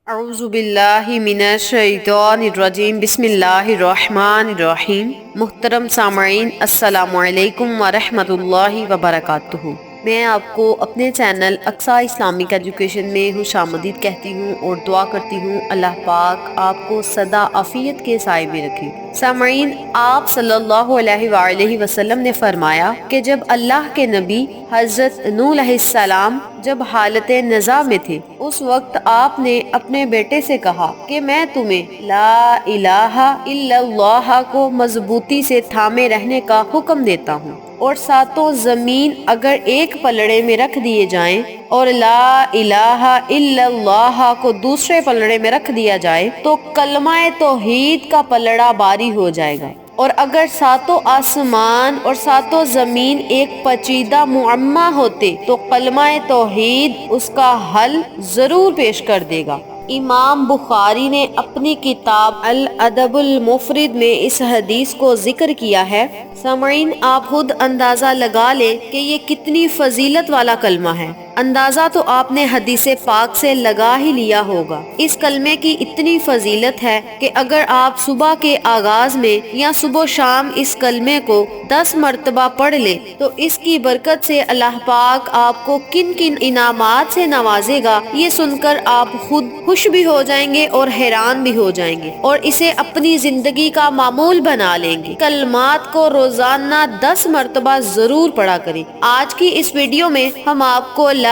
اعوذ باللہ من الشیطان الرجیم بسم اللہ الرحمن الرحیم۔ محترم سامعین، السلام علیکم ورحمۃ اللہ وبرکاتہ۔ میں آپ کو اپنے چینل اقصیٰ اسلامک ایجوکیشن میں خوش آمدید کہتی ہوں اور دعا کرتی ہوں اللہ پاک آپ کو سدا عافیت کے سائے میں رکھے۔ سامعین، آپ صلی اللہ علیہ وآلہ وسلم نے فرمایا کہ جب اللہ کے نبی حضرت نوح علیہ السلام جب حالت نزاع میں تھے، اس وقت آپ نے اپنے بیٹے سے کہا کہ میں تمہیں لا الہ الا اللہ کو مضبوطی سے تھامے رہنے کا حکم دیتا ہوں، اور ساتوں زمین اگر ایک پلڑے میں رکھ دیے جائیں اور لا الہ الا اللہ کو دوسرے پلڑے میں رکھ دیا جائے تو کلمہ توحید کا پلڑا باری ہو جائے گا، اور اگر ساتوں آسمان اور ساتوں زمین ایک پیچیدہ معمہ ہوتے تو کلمہ توحید اس کا حل ضرور پیش کر دے گا۔ امام بخاری نے اپنی کتاب الادب المفرد میں اس حدیث کو ذکر کیا ہے۔ سامعین، آپ خود اندازہ لگا لیں کہ یہ کتنی فضیلت والا کلمہ ہے۔ اندازہ تو آپ نے حدیث پاک سے لگا ہی لیا ہوگا۔ اس کلمے کی اتنی فضیلت ہے کہ اگر آپ صبح کے آغاز میں یا صبح و شام اس کلمے کو 10 مرتبہ پڑھ لیں تو اس کی برکت سے اللہ پاک آپ کو کن کن انعامات سے نوازے گا، یہ سن کر آپ خود خوش بھی ہو جائیں گے اور حیران بھی ہو جائیں گے، اور اسے اپنی زندگی کا معمول بنا لیں گے۔ کلمات کو روزانہ 10 مرتبہ ضرور پڑھا کریں۔ آج کی اس ویڈیو میں ہم آپ کو لا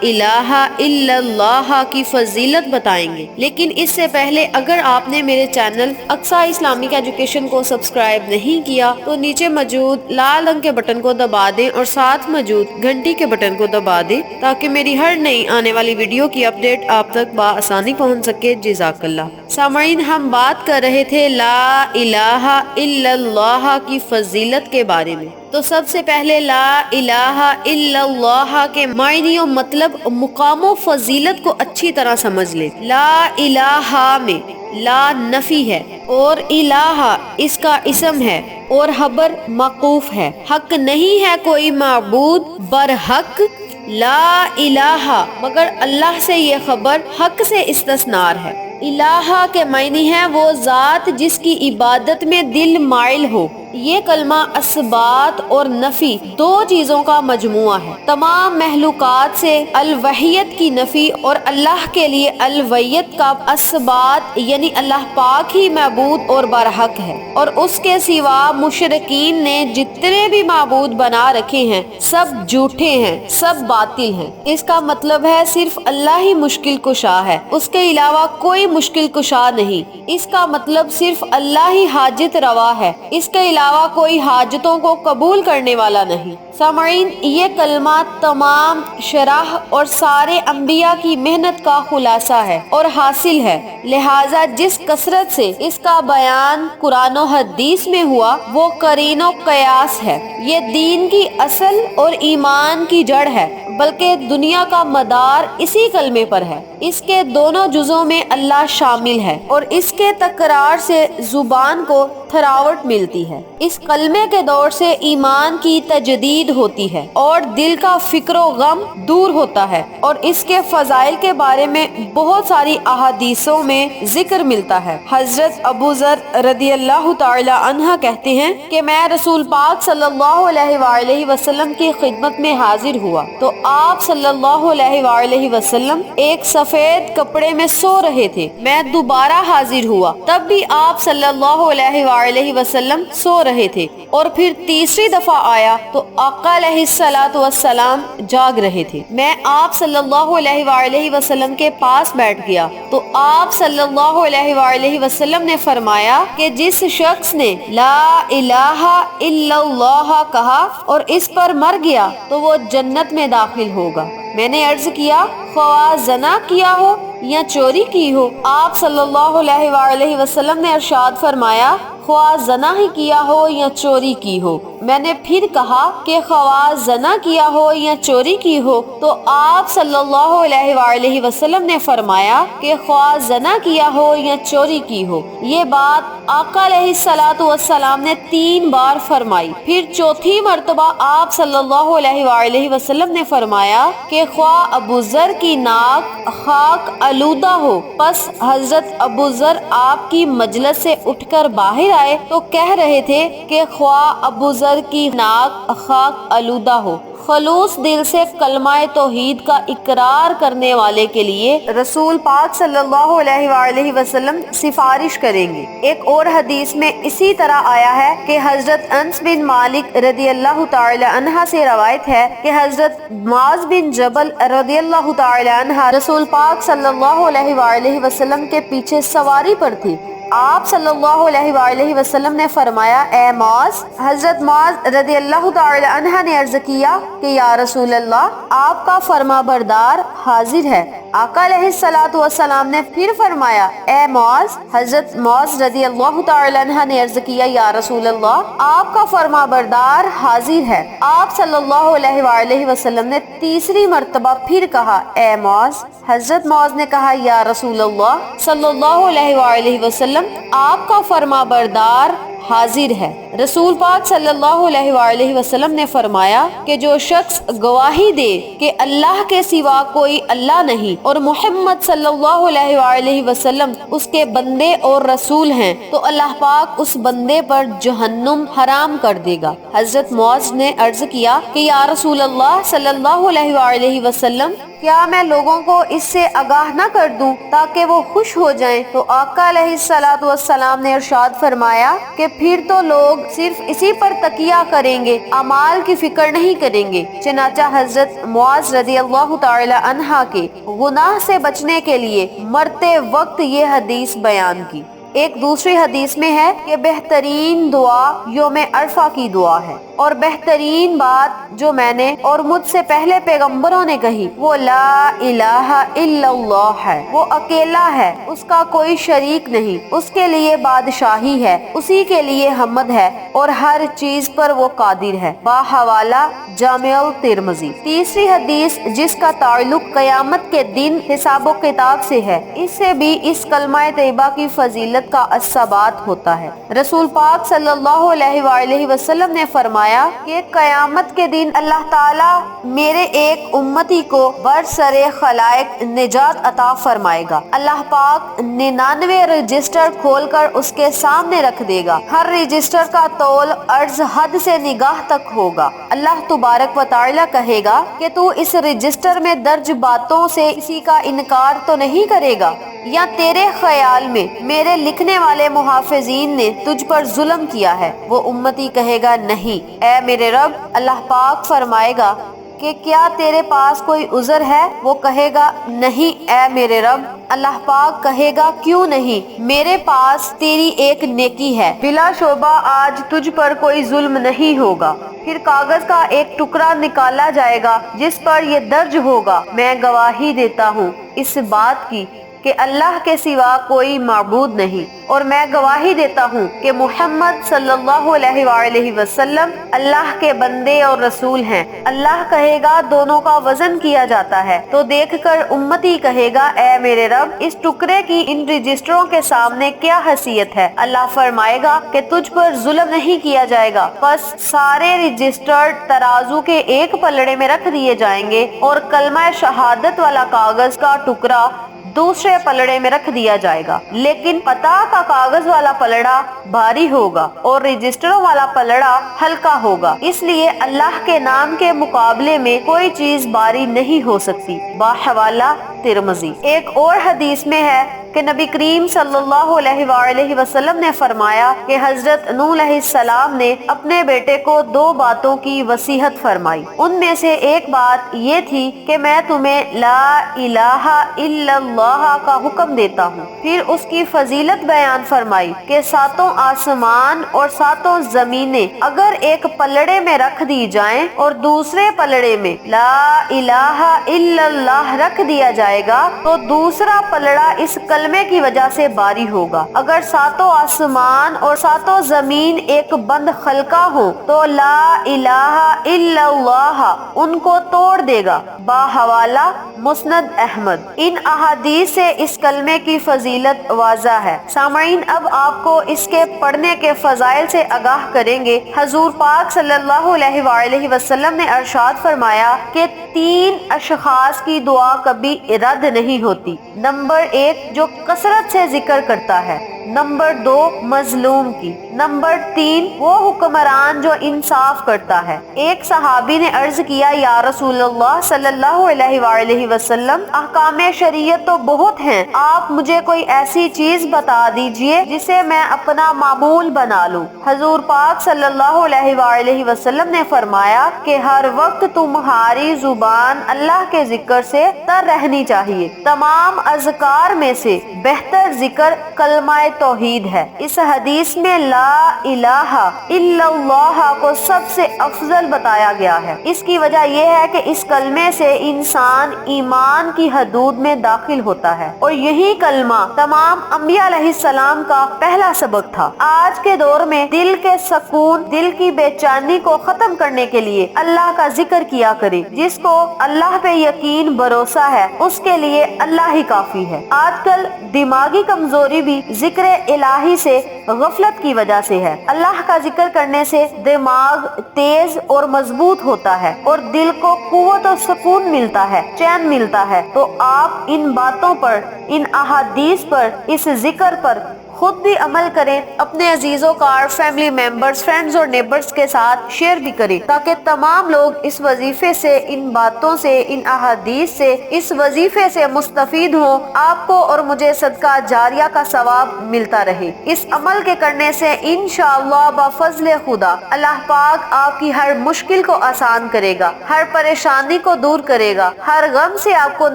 الہ الا اللہ کی فضیلت بتائیں گے، لیکن اس سے پہلے اگر آپ نے میرے چینل اقصیٰ اسلامک ایجوکیشن کو سبسکرائب نہیں کیا تو نیچے موجود لال رنگ کے بٹن کو دبا دیں اور ساتھ موجود گھنٹی کے بٹن کو دبا دیں تاکہ میری ہر نئی آنے والی ویڈیو کی اپڈیٹ آپ تک بآسانی پہنچ سکے۔ جزاک اللہ۔ سامعین، ہم بات کر رہے تھے لا الہ الا اللہ کی فضیلت کے بارے میں، تو سب سے پہلے لا الہ الا اللہ کے معنی و مطلب، مقام و فضیلت کو اچھی طرح سمجھ لیں۔ لا الہ میں لا نفی ہے اور الہ اس کا اسم ہے اور خبر موقوف ہے۔ حق نہیں ہے کوئی معبود برحق لا الہ مگر اللہ سے، یہ خبر حق سے استثنار ہے۔ الہ کے معنی ہے وہ ذات جس کی عبادت میں دل مائل ہو۔ یہ کلمہ اثبات اور نفی دو چیزوں کا مجموعہ ہے۔ تمام محلوقات سے الوحیت کی نفی اور اللہ کے لیے الوحیت کا اثبات، یعنی اللہ پاک ہی معبود اور برحق ہے، اور اس کے سوا مشرکین نے جتنے بھی معبود بنا رکھے ہیں سب جھوٹے ہیں، سب باطل ہیں۔ اس کا مطلب ہے صرف اللہ ہی مشکل کشا ہے، اس کے علاوہ کوئی مشکل کشا نہیں۔ اس کا مطلب صرف اللہ ہی حاجت روا ہے، اس کے علاوہ کوئی حاجتوں کو قبول کرنے والا نہیں۔ سامعین، یہ کلمہ تمام شرح اور سارے انبیاء کی محنت کا خلاصہ ہے اور حاصل ہے، لہٰذا جس کثرت سے اس کا بیان قرآن و حدیث میں ہوا وہ قرین و قیاس ہے۔ یہ دین کی اصل اور ایمان کی جڑ ہے، بلکہ دنیا کا مدار اسی کلمے پر ہے۔ اس کے دونوں جزوں میں اللہ شامل ہے اور اس کے تکرار سے زبان کو تھراوٹ ملتی ہے۔ اس کلمے کے دور سے ایمان کی تجدید ہوتی ہے اور دل کا فکر و غم دور ہوتا ہے، اور اس کے فضائل کے بارے میں بہت ساری احادیثوں میں ذکر ملتا ہے۔ حضرت ابو ذر رضی اللہ تعالی عنہ کہتے ہیں کہ میں رسول پاک صلی اللہ علیہ وآلہ وسلم کی خدمت میں حاضر ہوا تو آپ صلی اللہ علیہ وآلہ وسلم ایک سفید کپڑے میں سو رہے تھے۔ میں دوبارہ حاضر ہوا، تب بھی آپ صلی اللہ علیہ وآلہ وسلم سو رہے تھے، اور پھر تیسری دفعہ آیا تو آقا علیہ الصلوۃ والسلام جاگ رہے تھے۔ میں آپ صلی اللہ علیہ وآلہ وسلم کے پاس بیٹھ گیا تو آپ صلی اللہ علیہ وآلہ وسلم نے فرمایا کہ جس شخص نے لا الہ الا اللہ کہا اور اس پر مر گیا تو وہ جنت میں داخل ہوگا۔ میں نے عرض کیا، خواہ زنا کیا ہو یا چوری کی ہو؟ آپ صلی اللہ علیہ وآلہ وسلم نے ارشاد فرمایا، خواہ زنا ہی کیا ہو یا چوری کی ہو۔ میں نے پھر کہا کہ خواہ زنا کیا ہو یا چوری کی ہو، تو آپ صلی اللہ علیہ وآلہ وسلم نے فرمایا کہ خواہ زنا کیا ہو یا چوری کی ہو۔ یہ بات آقا علیہ الصلوۃ والسلام نے 3 بار فرمائی۔ پھر چوتھی مرتبہ آپ صلی اللہ علیہ وآلہ وسلم نے فرمایا کہ خواہ ابو ذر کی ناک خاک آلودہ ہو۔ پس حضرت ابو ذر آپ کی مجلس سے اٹھ کر باہر آئے تو کہہ رہے تھے کہ خواہ ابو ذر کی ناک خاک آلودہ ہو۔ خلوص دل سے کلمہ توحید کا اقرار کرنے والے کے لیے رسول پاک صلی اللہ علیہ وآلہ وسلم سفارش کریں گے۔ ایک اور حدیث میں اسی طرح آیا ہے کہ حضرت انس بن مالک رضی اللہ تعالی عنہ سے روایت ہے کہ حضرت معاذ بن جبل رضی اللہ تعالی عنہ رسول پاک صلی اللہ علیہ وآلہ وسلم کے پیچھے سواری پر تھی۔ آپ صلی اللہ علیہ وآلہ وسلم نے فرمایا، اے معاذ۔ حضرت معاذ رضی اللہ تعالی عنہ نے عرض کیا کہ یا رسول اللہ، آپ کا فرما بردار حاضر ہے۔ آقا علیہ الصلوۃ والسلام نے پھر فرمایا، اے معاذ۔ حضرت معاذ رضی اللہ تعالی عنہ نے عرض کیا، یا رسول اللہ، آپ کا فرما بردار حاضر ہے۔ آپ صلی اللہ علیہ وآلہ وسلم نے تیسری مرتبہ پھر کہا، اے معاذ۔ حضرت معاذ نے کہا، یا رسول اللہ صلی اللہ علیہ وآلہ وسلم، آپ کا فرما بردار حاضر ہے۔ رسول پاک صلی اللہ علیہ وآلہ وسلم نے فرمایا کہ جو شخص گواہی دے کہ اللہ کے سوا کوئی اللہ نہیں اور محمد صلی اللہ علیہ وآلہ وسلم اس کے بندے اور رسول ہیں، تو اللہ پاک اس بندے پر جہنم حرام کر دے گا۔ حضرت معاذ نے عرض کیا کہ یا رسول اللہ صلی اللہ علیہ وآلہ وسلم، کیا میں لوگوں کو اس سے آگاہ نہ کر دوں تاکہ وہ خوش ہو جائیں؟ تو آقا علیہ الصلوۃ والسلام نے ارشاد فرمایا کہ پھر تو لوگ صرف اسی پر تکیہ کریں گے، اعمال کی فکر نہیں کریں گے۔ چنانچہ حضرت معاذ رضی اللہ تعالی عنہ کے گناہ سے بچنے کے لیے مرتے وقت یہ حدیث بیان کی۔ ایک دوسری حدیث میں ہے کہ بہترین دعا یوم عرفہ کی دعا ہے، اور بہترین بات جو میں نے اور مجھ سے پہلے پیغمبروں نے کہی وہ لا الہ الا اللہ ہے۔ وہ اکیلا ہے، اس کا کوئی شریک نہیں، اس کے لیے بادشاہی ہے، اسی کے لیے حمد ہے اور ہر چیز پر وہ قادر ہے۔ باحوالہ جامع الترمذی۔ تیسری حدیث جس کا تعلق قیامت کے دن حساب و کتاب سے ہے، اس سے بھی اس کلمہ طیبہ کی فضیلت کا الثبات ہوتا ہے۔ رسول پاک صلی اللہ علیہ وآلہ وسلم نے فرمایا کہ قیامت کے دن اللہ تعالیٰ میرے ایک امتی کو برسر خلائق نجات عطا فرمائے گا۔ اللہ پاک 99 رجسٹر کھول کر اس کے سامنے رکھ دے گا۔ ہر رجسٹر کا طول عرض حد سے نگاہ تک ہوگا۔ اللہ تبارک و تعالیٰ کہے گا کہ تو اس رجسٹر میں درج باتوں سے کسی کا انکار تو نہیں کرے گا، یا تیرے خیال میں میرے لکھنے والے محافظین نے تجھ پر ظلم کیا ہے؟ وہ امتی کہے گا نہیں اے میرے رب۔ اللہ پاک فرمائے گا کہ کیا تیرے پاس کوئی عذر ہے؟ وہ کہے گا نہیں اے میرے رب۔ اللہ پاک کہے گا کیوں نہیں؟ میرے پاس تیری ایک نیکی ہے، بلا شبہ آج تجھ پر کوئی ظلم نہیں ہوگا۔ پھر کاغذ کا ایک ٹکڑا نکالا جائے گا جس پر یہ درج ہوگا، میں گواہی دیتا ہوں اس بات کی کہ اللہ کے سوا کوئی معبود نہیں، اور میں گواہی دیتا ہوں کہ محمد صلی اللہ علیہ وآلہ وسلم اللہ کے بندے اور رسول ہیں۔ اللہ کہے گا دونوں کا وزن کیا جاتا ہے، تو دیکھ کر امتی کہے گا اے میرے رب، اس ٹکڑے کی ان رجسٹروں کے سامنے کیا حیثیت ہے؟ اللہ فرمائے گا کہ تجھ پر ظلم نہیں کیا جائے گا۔ پس سارے رجسٹر ترازو کے ایک پلڑے میں رکھ دیے جائیں گے، اور کلمہ شہادت والا کاغذ کا ٹکڑا دوسرے پلڑے میں رکھ دیا جائے گا، لیکن پتہ کا کاغذ والا پلڑا بھاری ہوگا اور رجسٹروں والا پلڑا ہلکا ہوگا، اس لیے اللہ کے نام کے مقابلے میں کوئی چیز بھاری نہیں ہو سکتی۔ باحوالہ ترمذی۔ ایک اور حدیث میں ہے کہ نبی کریم صلی اللہ علیہ وآلہ وسلم نے فرمایا کہ حضرت نوح علیہ السلام نے اپنے بیٹے کو 2 باتوں کی وصیت فرمائی۔ ان میں سے ایک بات یہ تھی کہ میں تمہیں لا الہ الا اللہ کا حکم دیتا ہوں۔ پھر اس کی فضیلت بیان فرمائی کہ 7 آسمان اور 7 زمینیں اگر ایک پلڑے میں رکھ دی جائیں اور دوسرے پلڑے میں لا الہ الا اللہ رکھ دیا جائے جائے گا تو دوسرا پلڑا اس کلمے کی وجہ سے باری ہوگا۔ اگر ساتوں آسمان اور ساتوں زمین ایک بند خلقہ ہو تو لا الہ الا اللہ ان کو توڑ دے گا۔ باحوالہ مسند احمد۔ ان احادیث سے اس کلمے کی فضیلت واضح ہے۔ سامعین، اب آپ کو اس کے پڑھنے کے فضائل سے آگاہ کریں گے۔ حضور پاک صلی اللہ علیہ وآلہ وسلم نے ارشاد فرمایا کہ 3 اشخاص کی دعا کبھی رد نہیں ہوتی۔ نمبر 1 جو کثرت سے ذکر کرتا ہے، نمبر 2 مظلوم کی، نمبر 3 وہ حکمران جو انصاف کرتا ہے۔ ایک صحابی نے عرض کیا، یا رسول اللہ صلی اللہ علیہ وآلہ وسلم، احکام شریعت تو بہت ہیں، آپ مجھے کوئی ایسی چیز بتا دیجئے جسے میں اپنا معمول بنا لوں۔ حضور پاک صلی اللہ علیہ وآلہ وسلم نے فرمایا کہ ہر وقت تمہاری زبان اللہ کے ذکر سے تر رہنی چاہیے۔ تمام اذکار میں سے بہتر ذکر کلمہ توحید ہے۔ اس حدیث میں لا الہ الا اللہ کو سب سے افضل بتایا گیا ہے۔ اس کی وجہ یہ ہے کہ اس کلمے سے انسان ایمان کی حدود میں داخل ہوتا ہے، اور یہی کلمہ تمام انبیاء علیہ السلام کا پہلا سبق تھا۔ آج کے دور میں دل کے سکون، دل کی بے چینی کو ختم کرنے کے لیے اللہ کا ذکر کیا کرے۔ جس کو اللہ پہ یقین بھروسہ ہے اس کے لیے اللہ ہی کافی ہے۔ آج کل دماغی کمزوری بھی ذکر الہی سے غفلت کی وجہ سے ہے۔ اللہ کا ذکر کرنے سے دماغ تیز اور مضبوط ہوتا ہے اور دل کو قوت و سکون ملتا ہے، چین ملتا ہے۔ تو آپ ان باتوں پر، ان احادیث پر، اس ذکر پر خود بھی عمل کریں، اپنے عزیزوں کار، فیملی ممبرز، فرینڈز اور نیبرز کے ساتھ شیئر بھی کریں، تاکہ تمام لوگ اس وظیفے سے، ان باتوں سے، ان احادیث سے، اس وظیفے سے مستفید ہوں۔ آپ کو اور مجھے صدقہ جاریہ کا ثواب ملتا رہے۔ اس عمل کے کرنے سے انشاءاللہ بفضل خدا اللہ پاک آپ کی ہر مشکل کو آسان کرے گا، ہر پریشانی کو دور کرے گا، ہر غم سے آپ کو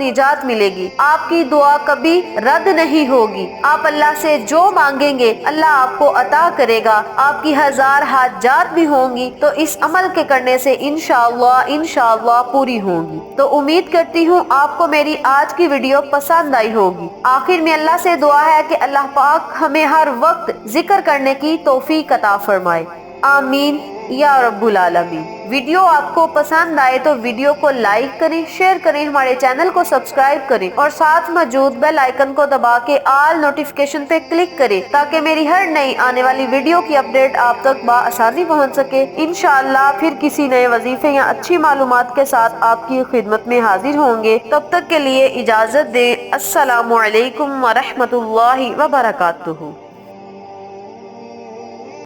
نجات ملے گی۔ آپ کی دعا کبھی رد نہیں ہوگی۔ آپ اللہ سے جو مانگیں گے اللہ آپ کو عطا کرے گا۔ آپ کی 1000 حاجات بھی ہوں گی تو اس عمل کے کرنے سے انشاءاللہ پوری ہوں گی۔ تو امید کرتی ہوں آپ کو میری آج کی ویڈیو پسند آئی ہوگی۔ آخر میں اللہ سے دعا ہے کہ اللہ پاک ہمیں ہر وقت ذکر کرنے کی توفیق عطا فرمائے، آمین یا رب العالمین۔ ویڈیو آپ کو پسند آئے تو ویڈیو کو لائک کریں، شیئر کریں، ہمارے چینل کو سبسکرائب کریں اور ساتھ موجود بیل آئیکن کو دبا کے آل نوٹیفیکیشن پہ کلک کریں، تاکہ میری ہر نئی آنے والی ویڈیو کی اپڈیٹ آپ تک بآسانی پہنچ سکے۔ انشاءاللہ پھر کسی نئے وظیفے یا اچھی معلومات کے ساتھ آپ کی خدمت میں حاضر ہوں گے۔ تب تک کے لیے اجازت دیں۔ السلام علیکم ورحمۃ اللہ وبرکاتہ۔